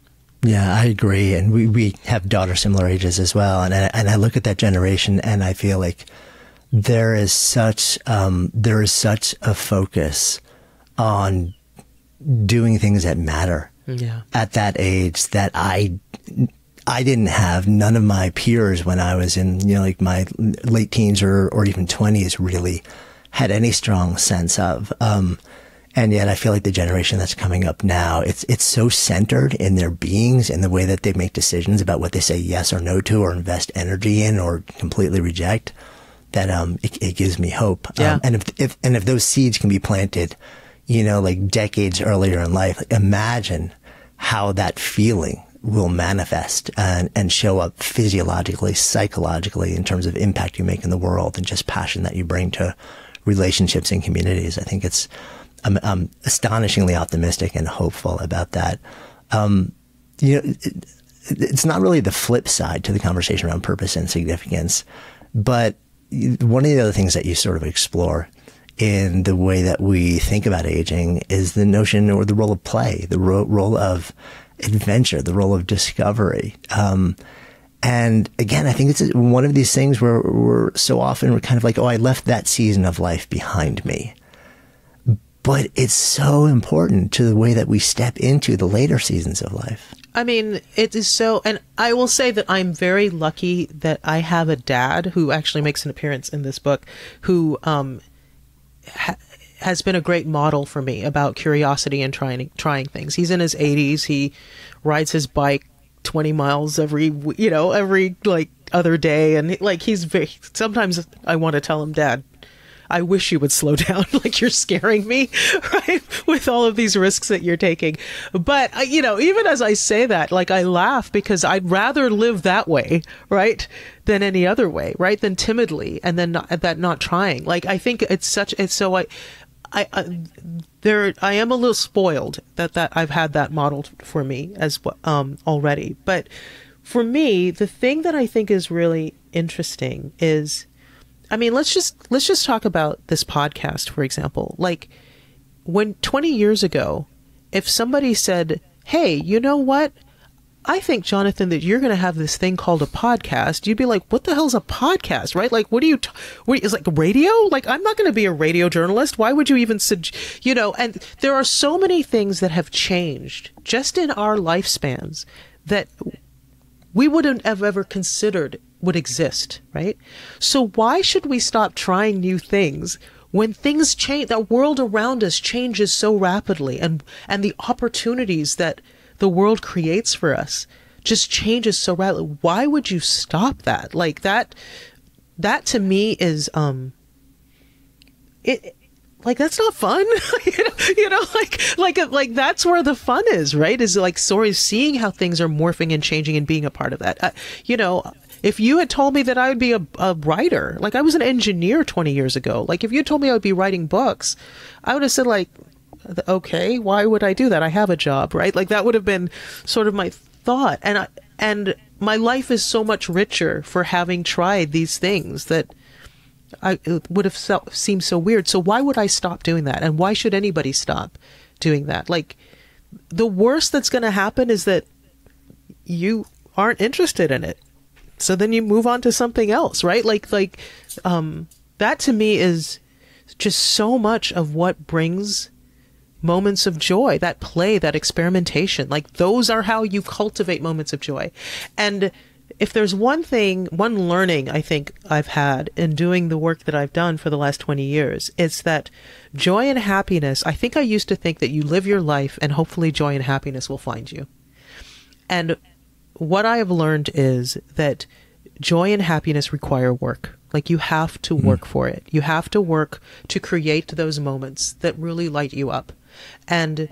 Yeah, I agree. And we have daughters similar ages as well. And I look at that generation and I feel like there is such a focus on doing things that matter at that age that I didn't have. None of my peers when I was in, you know, like my late teens or even 20s really had any strong sense of. And yet I feel like the generation that's coming up now, it's so centered in their beings and the way that they make decisions about what they say yes or no to, or invest energy in, or completely reject, that it gives me hope. Yeah. And if those seeds can be planted, you know, like decades earlier in life, like imagine how that feeling will manifest and show up physiologically, psychologically, in terms of impact you make in the world and just passion that you bring to relationships and communities. I think I'm astonishingly optimistic and hopeful about that. You know, it's not really the flip side to the conversation around purpose and significance, but one of the other things that you sort of explore in the way that we think about aging is the notion or the role of play, the role of adventure, the role of discovery. And again, I think it's one of these things where we're so often we're kind of like, oh, I left that season of life behind me. But it's so important to the way that we step into the later seasons of life. I mean, it is so, and I will say that I'm very lucky that I have a dad who actually makes an appearance in this book, who has been a great model for me about curiosity and trying things. He's in his 80s. He rides his bike 20 miles every like other day, and like sometimes I want to tell him, Dad, I wish you would slow down. Like, you're scaring me, right? With all of these risks that you're taking. But, you know, even as I say that, like, I laugh because I'd rather live that way, right? Than any other way, right? Than timidly and then not trying. Like, I think I am a little spoiled that I've had that modeled for me as already. But for me, the thing that I think is really interesting is, I mean, let's just talk about this podcast, for example. Like, when 20 years ago, if somebody said, hey, you know what? I think, Jonathan, that you're going to have this thing called a podcast, you'd be like, what the hell's a podcast, right? Like, what is like radio? Like, I'm not going to be a radio journalist. Why would you even, you know, and there are so many things that have changed just in our lifespans that we wouldn't have ever considered would exist, right? So why should we stop trying new things when things change? The world around us changes so rapidly, and the opportunities that the world creates for us just changes so rapidly. Why would you stop that? Like, that to me is like, that's not fun. you know, like that's where the fun is, right? Is like seeing how things are morphing and changing and being a part of that. You know, if you had told me that I would be a writer, like I was an engineer 20 years ago, like if you told me I would be writing books, I would have said like, okay, why would I do that? I have a job, right? Like that would have been sort of my thought. And my life is so much richer for having tried these things that it would have seemed so weird. So why would I stop doing that? And why should anybody stop doing that? Like, the worst that's going to happen is that you aren't interested in it. So then you move on to something else, right? Like that to me is just so much of what brings moments of joy, that play, that experimentation. Like, those are how you cultivate moments of joy. And if there's one thing, one learning I think I've had in doing the work that I've done for the last 20 years, it's that joy and happiness, I think I used to think that you live your life and hopefully joy and happiness will find you. And what I have learned is that joy and happiness require work. Like, you have to work for it. You have to work to create those moments that really light you up. And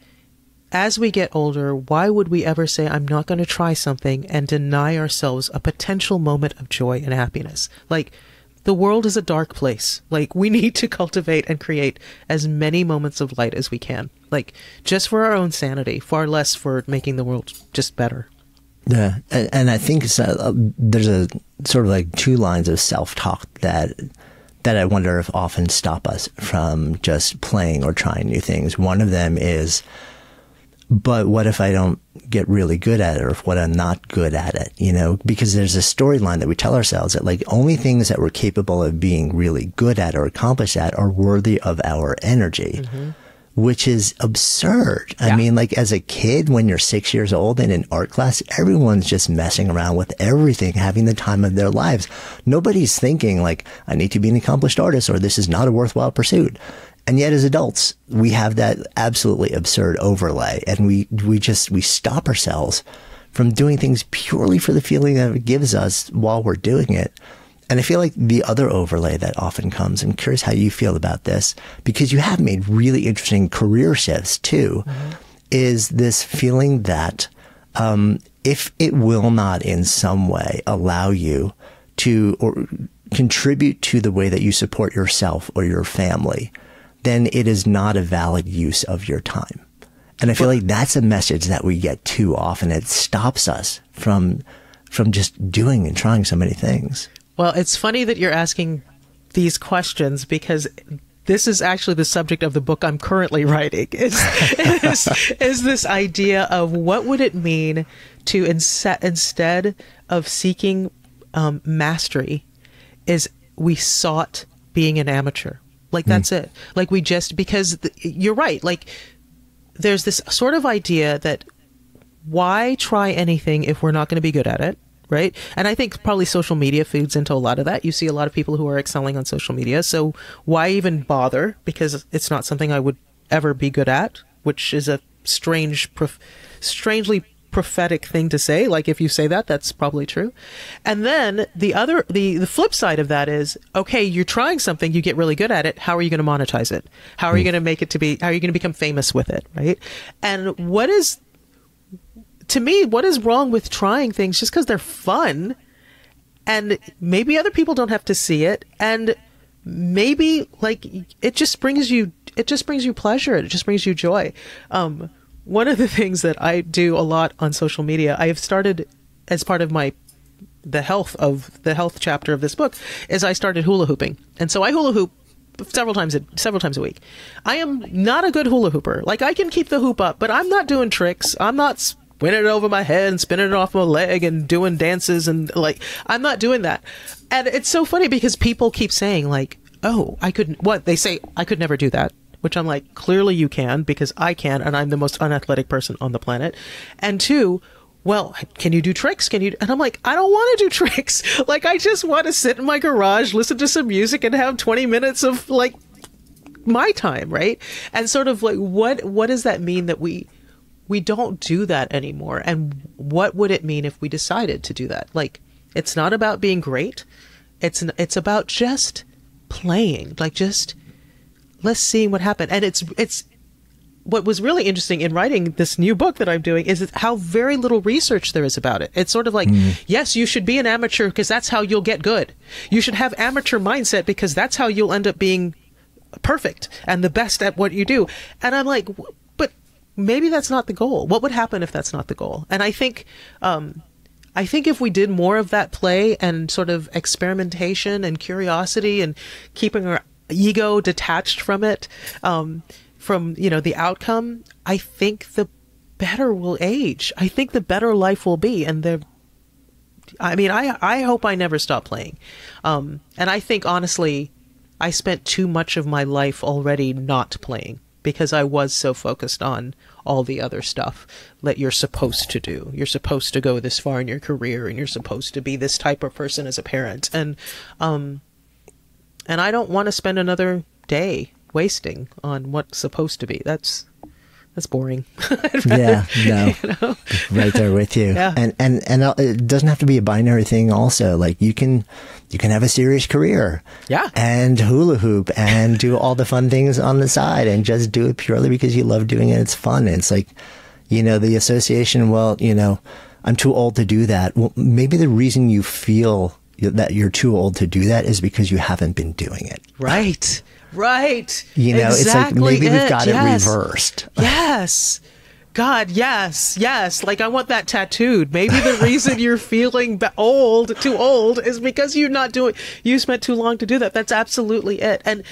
as we get older, why would we ever say, I'm not going to try something and deny ourselves a potential moment of joy and happiness? Like, the world is a dark place. Like, we need to cultivate and create as many moments of light as we can. Like, just for our own sanity, far less for making the world just better. Yeah, and I think there's a sort of like two lines of self-talk that I wonder if often stop us from just playing or trying new things. One of them is, but what if I don't get really good at it, or if what I'm not good at it, you know, because there's a storyline that we tell ourselves that like only things that we're capable of being really good at or accomplish at are worthy of our energy. Mm-hmm. Which is absurd. Yeah. I mean, like as a kid, when you're 6 years old and in art class, everyone's just messing around with everything, having the time of their lives. Nobody's thinking like, I need to be an accomplished artist or this is not a worthwhile pursuit. And yet as adults, we have that absolutely absurd overlay, and we stop ourselves from doing things purely for the feeling that it gives us while we're doing it. And I feel like the other overlay that often comes, and I'm curious how you feel about this, because you have made really interesting career shifts too, is this feeling that if it will not in some way allow you to or contribute to the way that you support yourself or your family, then it is not a valid use of your time. And I feel like that's a message that we get too often. It stops us from just doing and trying so many things. Well, it's funny that you're asking these questions, because this is actually the subject of the book I'm currently writing. Is this idea of what would it mean to instead of seeking mastery, is we sought being an amateur. Like, that's it. Like, we just, because you're right. Like, there's this sort of idea that why try anything if we're not going to be good at it? Right. And I think probably social media feeds into a lot of that. You see a lot of people who are excelling on social media. So why even bother? Because it's not something I would ever be good at, which is a strangely prophetic thing to say. Like, if you say that, that's probably true. And then the flip side of that is, okay, you're trying something, you get really good at it. How are you going to monetize it? How are you going to make it to be, how are you going to become famous with it? Right. And to me, what is wrong with trying things just because they're fun? And maybe other people don't have to see it. And maybe like it just brings you pleasure. It just brings you joy. One of the things that I do a lot on social media, I have started as part of the health chapter of this book, is I started hula hooping. And so I hula hoop several times a week. I am not a good hula hooper. Like, I can keep the hoop up, but I'm not doing tricks. I'm not spinning it over my head and spinning it off my leg and doing dances, and like, I'm not doing that. And it's so funny because people keep saying like, oh, they say I could never do that, which I'm like, clearly you can, because I can, and I'm the most unathletic person on the planet. And two, well, can you do tricks? And I'm like, I don't want to do tricks. Like, I just want to sit in my garage, listen to some music, and have 20 minutes of like my time, right? And sort of like, what does that mean that we don't do that anymore? And what would it mean if we decided to do that? Like, it's not about being great. It's about just playing. Like, just let's see what happened. And it's what was really interesting in writing this new book that I'm doing is how very little research there is about it. It's sort of like, yes, you should be an amateur because that's how you'll get good. You should have amateur mindset because that's how you'll end up being perfect and the best at what you do. And I'm like, maybe that's not the goal. What would happen if that's not the goal? And I think if we did more of that play and sort of experimentation and curiosity and keeping our ego detached from it, from, the outcome, I think the better we'll age. I think the better life will be. And I hope I never stop playing. And I think, honestly, I spent too much of my life already not playing, because I was so focused on all the other stuff that you're supposed to do. You're supposed to go this far in your career, and you're supposed to be this type of person as a parent. And I don't want to spend another day wasting on what's supposed to be. That's boring. Yeah, no, right there with you. Yeah. And it doesn't have to be a binary thing. Also, like you can have a serious career, yeah, and hula hoop and do all the fun things on the side, and just do it purely because you love doing it. It's fun. And it's like, the association. Well, I'm too old to do that. Well, maybe the reason you feel that you're too old to do that is because you haven't been doing it. Right. Right. Exactly. It's like maybe we've got it reversed. Yes. God, yes. Like I want that tattooed. Maybe the reason you're feeling too old is because you spent too long to do that. That's absolutely it. And,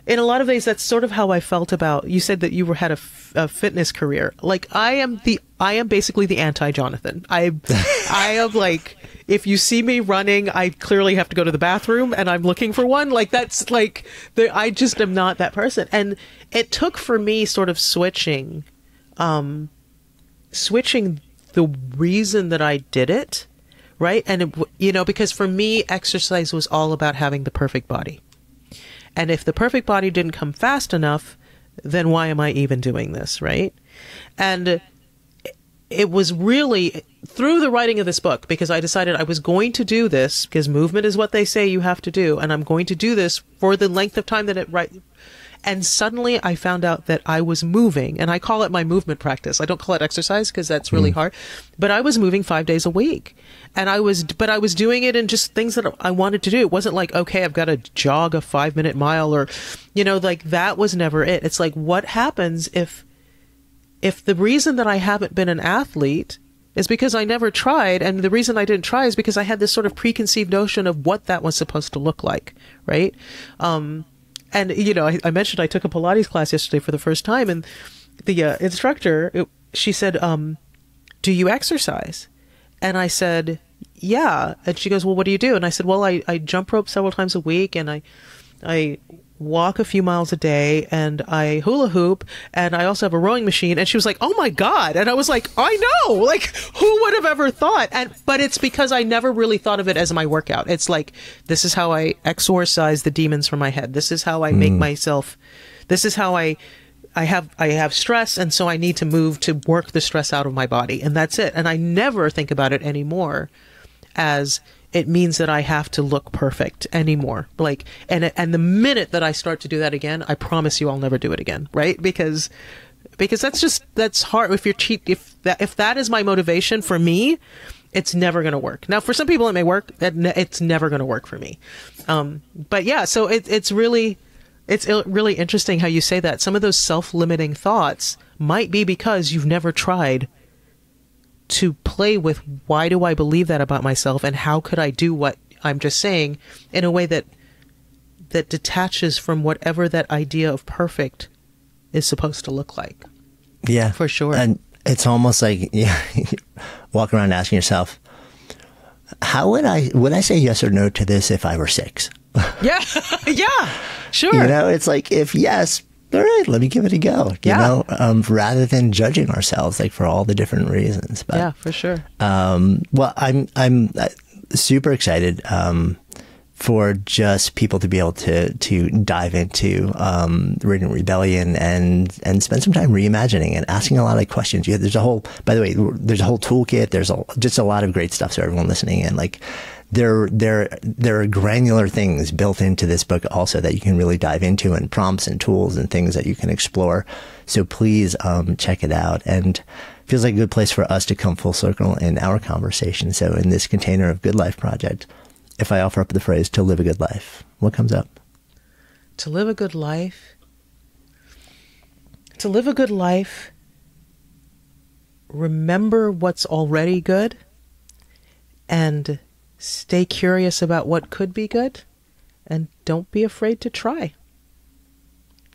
in a lot of ways, that's sort of how I felt about, you said that you had a fitness career. Like I am basically the anti-Jonathan. I am like, if you see me running, I clearly have to go to the bathroom and I'm looking for one. Like that's like, I just am not that person. And it took for me sort of switching the reason that I did it. Right. And, because for me, exercise was all about having the perfect body. And if the perfect body didn't come fast enough, then why am I even doing this? Right. And it was really through the writing of this book, because I decided I was going to do this because movement is what they say you have to do. And I'm going to do this for the length of time that And suddenly I found out that I was moving, and I call it my movement practice. I don't call it exercise because that's really hard, but I was moving 5 days a week, and I was doing it in just things that I wanted to do. It wasn't like, okay, I've got to jog a 5-minute mile or, like that was never it. It's like, what happens if the reason that I haven't been an athlete is because I never tried, and the reason I didn't try is because I had this sort of preconceived notion of what that was supposed to look like, right? And, I mentioned I took a Pilates class yesterday for the first time, and the instructor, she said, do you exercise? And I said, yeah. And she goes, well, what do you do? And I said, well, I jump rope several times a week, and I walk a few miles a day, and I hula hoop, and I also have a rowing machine. And she was like, oh my God. And I was like, I know, like who would have ever thought? But it's because I never really thought of it as my workout. It's like, this is how I exorcise the demons from my head. This is how I make myself, this is how I have stress. And so I need to move to work the stress out of my body. And that's it. And I never think about it anymore as it means that I have to look perfect anymore. Like, and the minute that I start to do that again, I promise you I'll never do it again. Right. Because that's hard. If that is my motivation, for me, it's never going to work. Now, for some people it may work. It's never going to work for me. But yeah, so it's really interesting how you say that. Some of those self-limiting thoughts might be because you've never tried to play with, why do I believe that about myself, and how could I do what I'm just saying in a way that detaches from whatever that idea of perfect is supposed to look like. Yeah, for sure. And it's almost like walking around asking yourself, how would I say yes or no to this if I were 6? Yeah, yeah, sure. It's like, if yes, all right, let me give it a go. Rather than judging ourselves like for all the different reasons. But, yeah, for sure. Well, I'm super excited for just people to be able to dive into Radiant Rebellion and spend some time reimagining and asking a lot of questions. There's a whole, by the way, there's a whole toolkit. There's just a lot of great stuff. So everyone listening in, like, there are granular things built into this book also that you can really dive into, and prompts and tools and things that you can explore. So please check it out. And it feels like a good place for us to come full circle in our conversation. So in this container of Good Life Project, if I offer up the phrase to live a good life, what comes up? To live a good life. To live a good life, remember what's already good and stay curious about what could be good, and don't be afraid to try.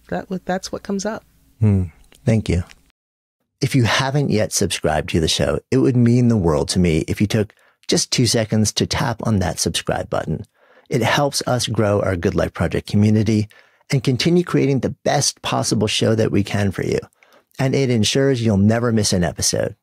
That's what comes up. Thank you. If you haven't yet subscribed to the show, it would mean the world to me if you took just 2 seconds to tap on that subscribe button. It helps us grow our Good Life Project community, and continue creating the best possible show that we can for you. And it ensures you'll never miss an episode.